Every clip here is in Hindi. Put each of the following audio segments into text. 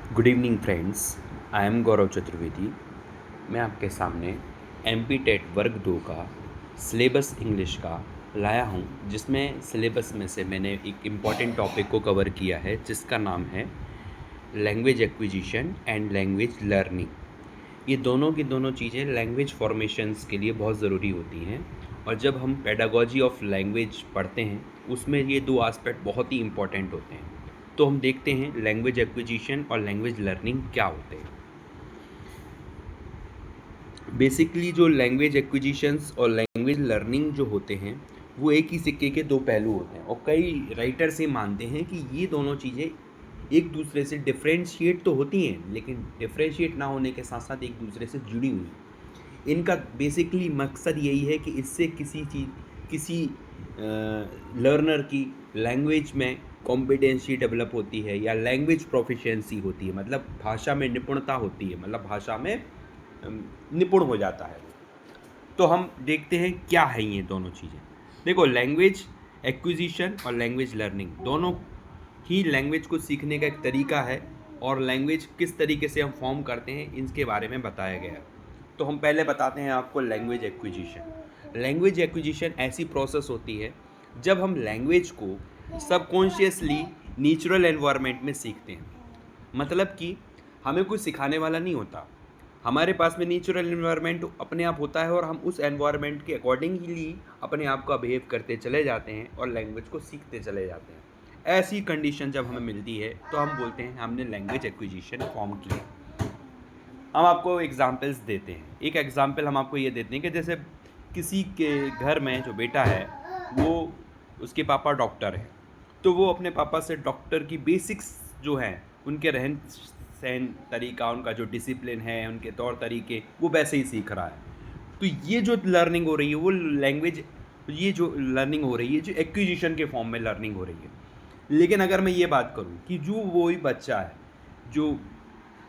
Good evening friends. I am Gaurav Chaturvedi. मैं आपके सामने एमपी टेट वर्ग 2 का सिलेबस इंग्लिश का लाया हूँ, जिसमें सिलेबस में से मैंने एक इम्पॉर्टेंट टॉपिक को कवर किया है जिसका नाम है language acquisition and language learning. ये दोनों की दोनों चीज़ें लैंग्वेज फॉर्मेशंस के लिए बहुत ज़रूरी होती हैं, और जब हम पेडागोजी ऑफ लैंग्वेज पढ़ते हैं उसमें ये दो एस्पेक्ट बहुत ही इम्पॉर्टेंट होते हैं। तो हम देखते हैं लैंग्वेज एक्विजिशन और लैंग्वेज लर्निंग क्या होते हैं। बेसिकली जो लैंग्वेज एक्विजिशंस और लैंग्वेज लर्निंग जो होते हैं वो एक ही सिक्के के दो पहलू होते हैं, और कई राइटर्स ये मानते हैं कि ये दोनों चीज़ें एक दूसरे से डिफ्रेंशिएट तो होती हैं, लेकिन डिफ्रेंशिएट ना होने के साथ साथ एक दूसरे से जुड़ी हुई हैं। इनका बेसिकली मकसद यही है कि इससे किसी लर्नर की लैंग्वेज में कॉम्पिटेंसी डेवलप होती है या लैंग्वेज प्रोफिशिएंसी होती है, मतलब भाषा में निपुणता होती है, मतलब भाषा में निपुण हो जाता है। तो हम देखते हैं क्या है ये दोनों चीज़ें। देखो, लैंग्वेज एक्विजिशन और लैंग्वेज लर्निंग दोनों ही लैंग्वेज को सीखने का एक तरीका है, और लैंग्वेज किस तरीके से हम फॉर्म करते हैं इसके बारे में बताया गया है। तो हम पहले बताते हैं आपको लैंग्वेज एक्विजिशन। लैंग्वेज एक्विजिशन ऐसी प्रोसेस होती है जब हम लैंग्वेज को सबकॉन्शियसली नेचुरल एनवायरनमेंट में सीखते हैं। मतलब कि हमें कोई सिखाने वाला नहीं होता, हमारे पास में नेचुरल एनवायरनमेंट अपने आप होता है, और हम उस एनवायरनमेंट के अकॉर्डिंगली अपने आप का बिहेव करते चले जाते हैं और लैंग्वेज को सीखते चले जाते हैं। ऐसी कंडीशन जब हमें मिलती है तो हम बोलते हैं हमने लैंग्वेज एक्विजिशन फॉर्म किया। हम आपको एग्जांपल्स देते हैं। एक एग्जांपल हम आपको ये देते हैं कि जैसे किसी के घर में जो बेटा है वो, उसके पापा डॉक्टर हैं, तो वो अपने पापा से डॉक्टर की बेसिक्स जो हैं उनके रहन सहन तरीका, उनका जो डिसिप्लिन है, उनके तौर तरीके, वो वैसे ही सीख रहा है। तो ये जो लर्निंग हो रही है वो लैंग्वेज, ये जो लर्निंग हो रही है जो एक्विजिशन के फॉर्म में लर्निंग हो रही है। लेकिन अगर मैं ये बात करूँ कि जो वही बच्चा है जो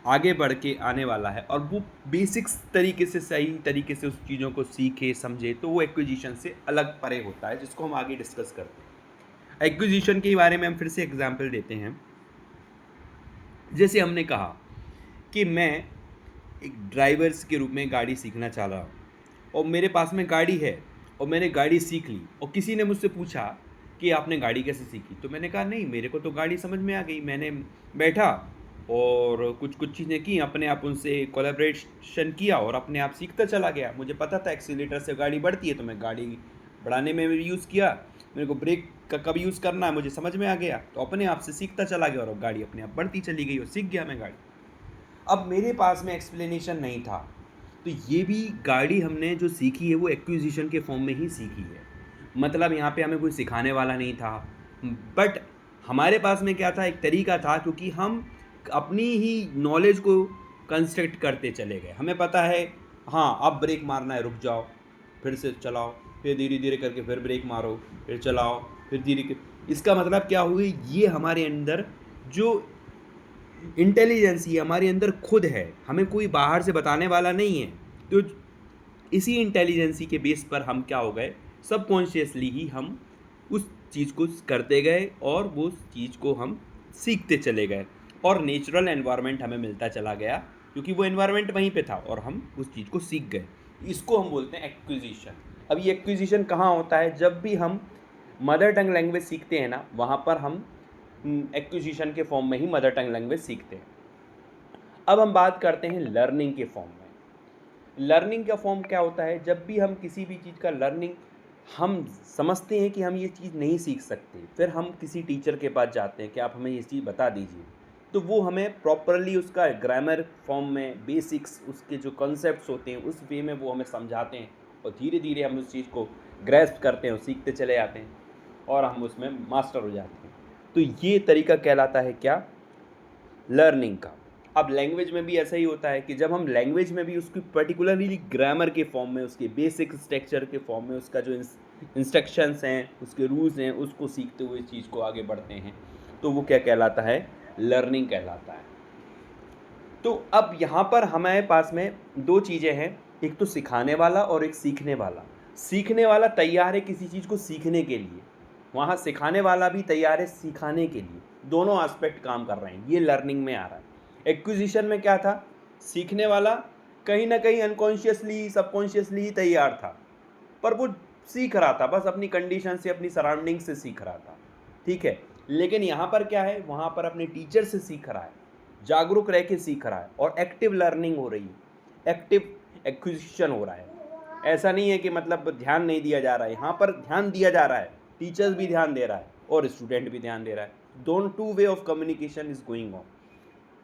आगे बढ़ के आने वाला है और वो बेसिक्स तरीके से, सही तरीके से उस चीज़ों को सीखे समझे, तो वो एक्विजिशन से अलग परे होता है, जिसको हम आगे डिस्कस करते हैं। एक्विजिशन के बारे में हम फिर से एग्जांपल देते हैं। जैसे हमने कहा कि मैं एक ड्राइवर्स के रूप में गाड़ी सीखना चाह रहा हूँ, और मेरे पास में गाड़ी है और मैंने गाड़ी सीख ली, और किसी ने मुझसे पूछा कि आपने गाड़ी कैसे सीखी, तो मैंने कहा नहीं, मेरे को तो गाड़ी समझ में आ गई, मैंने बैठा और कुछ कुछ चीज़ें की, अपने आप उनसे कोलैबोरेशन किया और अपने आप सीखता चला गया। मुझे पता था एक्सीलेटर से गाड़ी बढ़ती है, तो मैं गाड़ी बढ़ाने में यूज़ किया। मेरे को ब्रेक का कब यूज़ करना है मुझे समझ में आ गया, तो अपने आप से सीखता चला गया और गाड़ी अपने आप बढ़ती चली गई और सीख गया मैं गाड़ी। अब मेरे पास में एक्सप्लेनेशन नहीं था, तो ये भी गाड़ी हमने जो सीखी है वो एक्विजिशन के फॉर्म में ही सीखी है। मतलब यहाँ पे हमें कोई सिखाने वाला नहीं था, बट हमारे पास में क्या था, एक तरीका था, क्योंकि हम अपनी ही नॉलेज को कंस्ट्रक्ट करते चले गए। हमें पता है, हाँ अब ब्रेक मारना है, रुक जाओ, फिर से चलाओ, फिर धीरे धीरे करके फिर ब्रेक मारो, फिर चलाओ, फिर धीरे। इसका मतलब क्या हुई, ये हमारे अंदर जो इंटेलिजेंस ये हमारे अंदर खुद है, हमें कोई बाहर से बताने वाला नहीं है। तो इसी इंटेलिजेंसी के बेस पर हम क्या हो गए, सबकॉन्शियसली ही हम उस चीज़ को करते गए और वो उस चीज़ को हम सीखते चले गए, और नेचुरल एनवायरनमेंट हमें मिलता चला गया, क्योंकि वो एनवायरनमेंट वहीं पे था और हम उस चीज़ को सीख गए। इसको हम बोलते हैं एक्विजिशन। अब ये एक्विजिशन कहाँ होता है, जब भी हम मदर टंग लैंग्वेज सीखते हैं ना, वहाँ पर हम एक्विजिशन के फॉर्म में ही मदर टंग लैंग्वेज सीखते हैं। अब हम बात करते हैं लर्निंग के फॉर्म में। लर्निंग का फॉर्म क्या होता है, जब भी हम किसी भी चीज़ का लर्निंग, हम समझते हैं कि हम ये चीज़ नहीं सीख सकते, फिर हम किसी टीचर के पास जाते हैं कि आप हमें ये चीज़ बता दीजिए, तो वो हमें प्रॉपरली उसका ग्रामर फॉर्म में बेसिक्स, उसके जो कॉन्सेप्ट्स होते हैं उस वे में वो हमें समझाते हैं, और धीरे धीरे हम उस चीज़ को ग्रैस्प करते हैं और सीखते चले जाते हैं, और हम उसमें मास्टर हो जाते हैं। तो ये तरीका कहलाता है क्या, लर्निंग का। अब लैंग्वेज में भी ऐसा ही होता है कि जब हम लैंग्वेज में भी उसकी पर्टिकुलरली ग्रामर के फॉर्म में, उसके बेसिक स्ट्रक्चर के फॉर्म में, उसका जो इंस्ट्रक्शंस हैं, उसके रूल्स हैं, उसको सीखते हुए चीज़ को आगे बढ़ते हैं, तो वो क्या कहलाता है, लर्निंग कहलाता है। तो अब यहाँ पर हमारे पास में दो चीज़ें हैं, एक तो सिखाने वाला और एक सीखने वाला। सीखने वाला तैयार है किसी चीज़ को सीखने के लिए, वहाँ सिखाने वाला भी तैयार है सिखाने के लिए, दोनों एस्पेक्ट काम कर रहे हैं, ये लर्निंग में आ रहा है। एक्विजिशन में क्या था, सीखने वाला कहीं ना कहीं अनकॉन्शियसली सबकॉन्शियसली ही तैयार था, पर वो सीख रहा था, बस अपनी कंडीशन से अपनी सराउंडिंग से सीख रहा था, ठीक है। लेकिन यहाँ पर क्या है, वहाँ पर अपने टीचर से सीख रहा है, जागरूक रह के सीख रहा है और एक्टिव लर्निंग हो रही है, एक्टिव एक्विजिशन हो रहा है। ऐसा नहीं है कि मतलब ध्यान नहीं दिया जा रहा है, यहाँ पर ध्यान दिया जा रहा है, टीचर्स भी ध्यान दे रहा है और स्टूडेंट भी ध्यान दे रहा है, दोनों two way of communication is going on.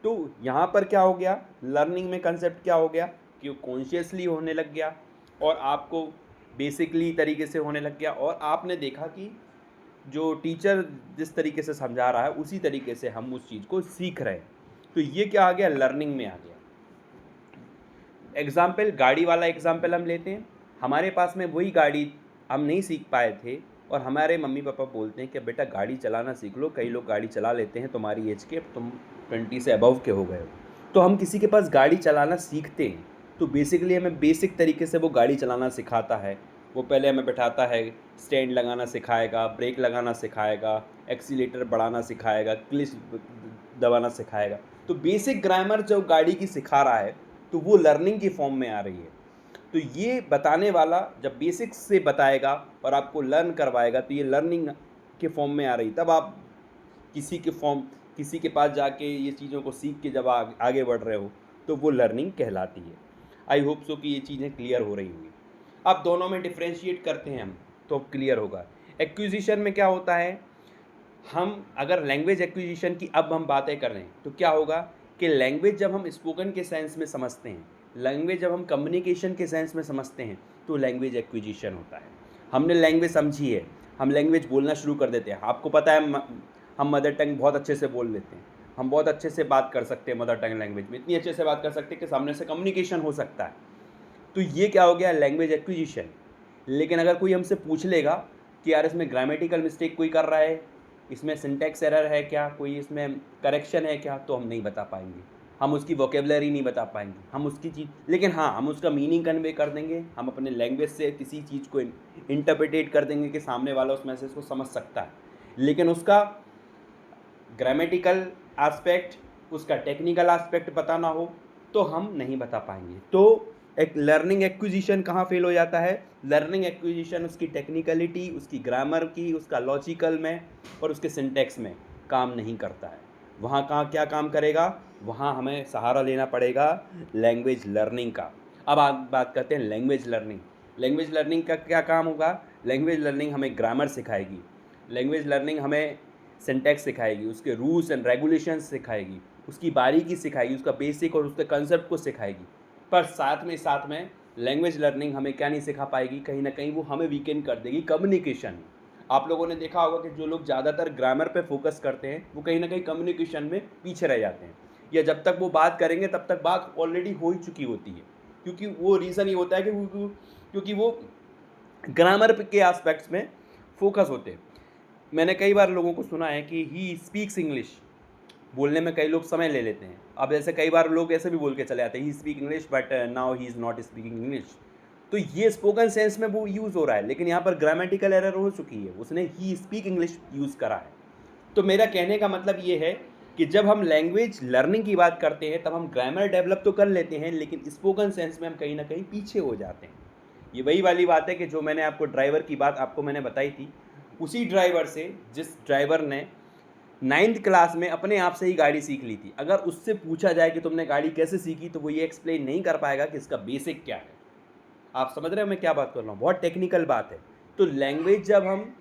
तो यहाँ पर क्या हो गया, लर्निंग में कंसेप्ट क्या हो गया कि वो कॉन्शियसली होने लग गया और आपको बेसिकली तरीके से होने लग गया, और आपने देखा कि जो टीचर जिस तरीके से समझा रहा है उसी तरीके से हम उस चीज़ को सीख रहे हैं। तो ये क्या आ गया, लर्निंग में आ गया। एग्जाम्पल, गाड़ी वाला एग्जाम्पल हम लेते हैं। हमारे पास में वही गाड़ी हम नहीं सीख पाए थे और हमारे मम्मी पापा बोलते हैं कि बेटा गाड़ी चलाना सीख लो, कई लोग गाड़ी चला लेते हैं तुम्हारी एज के, तुम 20 से अबव के हो गए हो। तो हम किसी के पास गाड़ी चलाना सीखते हैं तो बेसिकली हमें बेसिक तरीके से वो गाड़ी चलाना सिखाता है। वो पहले हमें बैठाता है, स्टैंड लगाना सिखाएगा, ब्रेक लगाना सिखाएगा, एक्सीलेटर बढ़ाना सिखाएगा, क्लिच दबाना सिखाएगा। तो बेसिक ग्रामर जो गाड़ी की सिखा रहा है तो वो लर्निंग की फॉर्म में आ रही है। तो ये बताने वाला जब बेसिक्स से बताएगा और आपको लर्न करवाएगा तो ये लर्निंग के फॉर्म में आ रही, तब आप किसी के पास जाके ये चीज़ों को सीख के जब आगे बढ़ रहे हो तो वो लर्निंग कहलाती है। आई होप सो कि ये चीज़ें क्लियर हो रही होंगी। अब दोनों में डिफ्रेंशिएट करते हैं हम तो क्लियर होगा। एक्विजिशन में क्या होता है, हम अगर लैंग्वेज एक्विजिशन की अब हम बातें कर रहे हैं तो क्या होगा कि लैंग्वेज जब हम स्पोकन के सेंस में समझते हैं, लैंग्वेज जब हम कम्युनिकेशन के सेंस में समझते हैं तो लैंग्वेज एक्विजिशन होता है। हमने लैंग्वेज समझी है, हम लैंग्वेज बोलना शुरू कर देते हैं। आपको पता है हम मदर टंग बहुत अच्छे से बोल लेते हैं, हम बहुत अच्छे से बात कर सकते हैं मदर टंग लैंग्वेज में, इतनी अच्छे से बात कर सकते हैं कि सामने से कम्युनिकेशन हो सकता है। तो ये क्या हो गया, लैंग्वेज एक्विजिशन। लेकिन अगर कोई हमसे पूछ लेगा कि यार इसमें ग्रामेटिकल मिस्टेक कोई कर रहा है, इसमें सिंटैक्स एरर है क्या, कोई इसमें करेक्शन है क्या, तो हम नहीं बता पाएंगे, हम उसकी वोकेबलरी नहीं बता पाएंगे, हम उसकी चीज़, लेकिन हाँ हम उसका मीनिंग कन्वे कर देंगे, हम अपने लैंग्वेज से किसी चीज़ को इंटरप्रिटेट कर देंगे कि सामने वाला उस मैसेज को समझ सकता है। लेकिन उसका ग्रामेटिकल एस्पेक्ट, उसका टेक्निकल एस्पेक्ट पता ना हो तो हम नहीं बता पाएंगे। तो एक लर्निंग एक्विजिशन कहाँ फेल हो जाता है, लर्निंग एक्विजिशन उसकी टेक्निकलिटी, उसकी ग्रामर की, उसका लॉजिकल में और उसके सिंटैक्स में काम नहीं करता है। वहाँ कहाँ क्या काम करेगा, वहाँ हमें सहारा लेना पड़ेगा लैंग्वेज लर्निंग का। अब आप बात करते हैं लैंग्वेज लर्निंग। लैंग्वेज लर्निंग का क्या काम होगा, लैंग्वेज लर्निंग हमें ग्रामर सिखाएगी, लैंग्वेज लर्निंग हमें सिंटैक्स सिखाएगी, उसके रूल्स एंड रेगुलेशंस सिखाएगी, उसकी बारीकी सिखाएगी, उसका बेसिक और उसके कंसेप्ट को सिखाएगी। पर साथ में लैंग्वेज लर्निंग हमें क्या नहीं सिखा पाएगी, कहीं ना कहीं वो हमें वीकेंड कर देगी कम्युनिकेशन। आप लोगों ने देखा होगा कि जो लोग ज़्यादातर ग्रामर पे फोकस करते हैं वो कहीं ना कहीं कम्युनिकेशन में पीछे रह जाते हैं, या जब तक वो बात करेंगे तब तक बात ऑलरेडी हो ही चुकी होती है। क्योंकि वो रीज़न ये होता है कि क्योंकि वो ग्रामर के एस्पेक्ट्स में फोकस होते हैं। मैंने कई बार लोगों को सुना है कि ही स्पीक्स इंग्लिश, बोलने में कई लोग समय ले लेते हैं। अब ऐसे कई बार लोग ऐसे भी बोल के चले आते हैं he speak English but now he is not speaking English. तो ये स्पोकन सेंस में वो यूज़ हो रहा है, लेकिन यहाँ पर ग्रामेटिकल एरर हो चुकी है, उसने ही स्पीक इंग्लिश यूज़ करा है। तो मेरा कहने का मतलब ये है कि जब हम लैंग्वेज लर्निंग की बात करते हैं तब हम ग्रामर डेवलप तो कर लेते हैं, लेकिन स्पोकन सेंस में हम कहीं ना कहीं पीछे हो जाते हैं। ये वही वाली बात है कि जो मैंने आपको ड्राइवर की बात आपको मैंने बताई थी, उसी ड्राइवर से जिस ड्राइवर ने 9th क्लास में अपने आप से ही गाड़ी सीख ली थी, अगर उससे पूछा जाए कि तुमने गाड़ी कैसे सीखी तो वो ये एक्सप्लेन नहीं कर पाएगा कि इसका बेसिक क्या है। आप समझ रहे हो मैं क्या बात कर रहा हूँ, बहुत टेक्निकल बात है। तो लैंग्वेज जब हम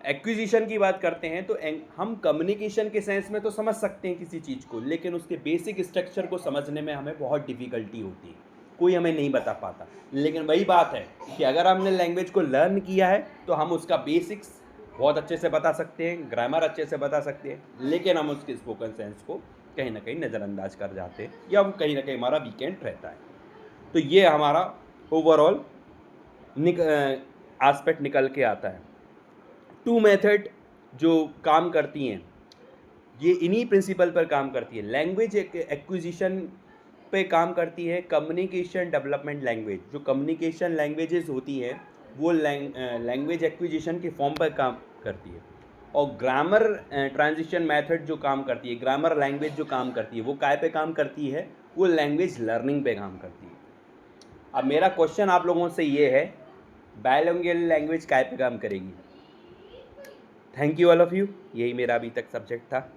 एक्विजिशन की बात करते हैं तो हम कम्युनिकेशन के सेंस में तो समझ सकते हैं किसी चीज़ को, लेकिन उसके बेसिक स्ट्रक्चर को समझने में हमें बहुत डिफ़िकल्टी होती है, कोई हमें नहीं बता पाता। लेकिन वही बात है कि अगर हमने लैंग्वेज को लर्न किया है तो हम उसका बेसिक्स बहुत अच्छे से बता सकते हैं, ग्रामर अच्छे से बता सकते हैं, लेकिन हम उसके स्पोकन सेंस को कहीं ना कहीं नज़रअंदाज कर जाते हैं या हम कहीं ना कहीं हमारा वीकेंड रहता है। तो ये हमारा ओवरऑल एस्पेक्ट निकल के आता है। 2 मेथड जो काम करती हैं ये इन्हीं प्रिंसिपल पर काम करती है। लैंग्वेज एक्विजिशन पे काम करती है कम्युनिकेशन डेवलपमेंट लैंग्वेज। जो कम्युनिकेशन लैंग्वेजेस होती हैं वो लैंग्वेज एक्विजिशन के फॉर्म पर काम करती है। और ग्रामर ट्रांजिशन मेथड जो काम करती है, ग्रामर लैंग्वेज जो काम करती है, वो काय पे काम करती है? वो लैंग्वेज लर्निंग पे काम करती है। अब मेरा क्वेश्चन आप लोगों से ये है, बायलिंगुअल लैंग्वेज काय पे काम करेगी? Thank you all of you. यही मेरा अभी तक सब्जेक्ट था।